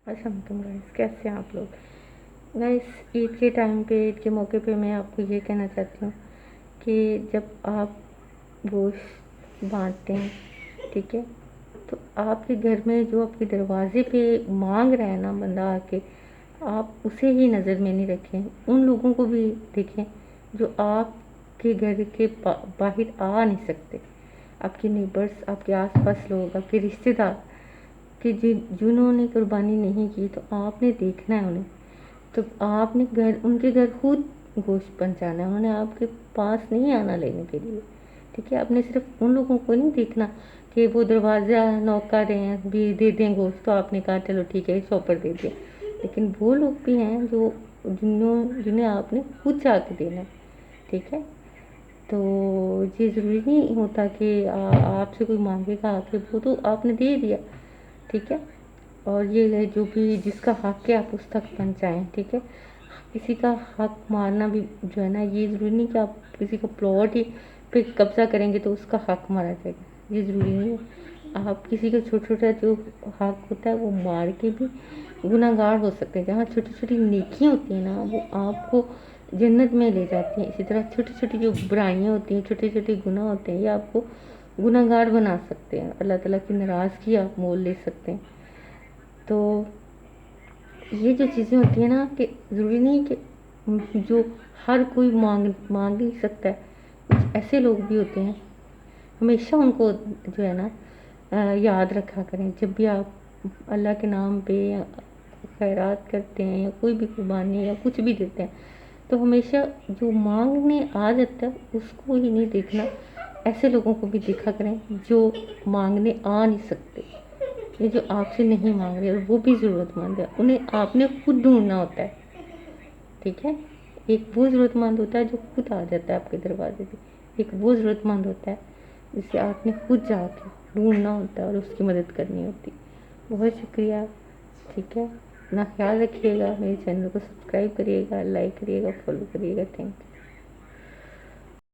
असमतम guys, कैसे हैं आप लोग। गाइस, ईद के टाइम पे, ईद के मौके पे मैं आपको ये कहना चाहती हूँ कि जब आप गोश्त बांटते हैं, ठीक है, तो आपके घर में जो आपके दरवाजे पे मांग रहा है ना बंदा आके, आप उसे ही नज़र में नहीं रखें, उन लोगों को भी देखें जो आपके घर के बाहर आ नहीं सकते। आपके नेबर्स, आपके आसपास लोग, आपके रिश्तेदार कि जिन्होंने कुर्बानी नहीं की, तो आपने देखना है उन्हें। तो आपने उनके घर खुद गोश्त पहुंचाना है, उन्होंने आपके पास नहीं आना लेने के लिए। ठीक है, आपने सिर्फ उन लोगों को नहीं देखना कि वो दरवाज़ा नॉक कर रहे हैं भी दे दें गोश्त, तो आपने कहा चलो ठीक है शॉपर दे दिया। लेकिन वो लोग भी हैं जो जिन्हें आपने खुद जाके देना है। ठीक है, तो ये ज़रूरी नहीं होता कि आपसे कोई मांगेगा आके, वो तो आपने दे दिया। ठीक है, और ये है जो भी जिसका हक है आप उस तक पहुँचाएँ। ठीक है, किसी का हक मारना भी जो है ना, ये ज़रूरी नहीं कि आप किसी का प्लॉट ही पे कब्जा करेंगे तो उसका हक मारा जाएगा, ये ज़रूरी नहीं है। आप किसी का छोटा छोटा जो हक होता है वो मार के भी गुनाहगार हो सकते हैं। जहाँ छोटी छोटी नेकियां होती हैं ना, वो आपको जन्नत में ले जाती हैं। इसी तरह छोटी छोटी जो बुराइयां होती हैं, छोटे छोटे गुनाह होते हैं, ये आपको गुनाहगार बना सकते हैं। अल्लाह ताला की नाराज़गी आप मोल ले सकते हैं। तो ये जो चीज़ें होती हैं ना, कि ज़रूरी नहीं कि जो हर कोई मांग ही सकता है। कुछ ऐसे लोग भी होते हैं, हमेशा उनको जो है ना याद रखा करें। जब भी आप अल्लाह के नाम पे या खैरात करते हैं या कोई भी कुर्बानी या कुछ भी देते हैं, तो हमेशा जो मांगने आ जाता है उसको ही नहीं देखना, ऐसे लोगों को भी देखा करें जो मांगने आ नहीं सकते, ये जो आपसे नहीं मांग रहे और वो भी ज़रूरतमंद है, उन्हें आपने खुद ढूंढना होता है। ठीक है, एक वो ज़रूरतमंद होता है जो खुद आ जाता है आपके दरवाजे पे, एक वो ज़रूरतमंद होता है जिसे आपने खुद जाके ढूंढना होता है और उसकी मदद करनी होती है। बहुत शुक्रिया। ठीक है, अपना ख्याल रखिएगा, मेरे चैनल को सब्सक्राइब करिएगा, लाइक करिएगा, फॉलो करिएगा। Thank you.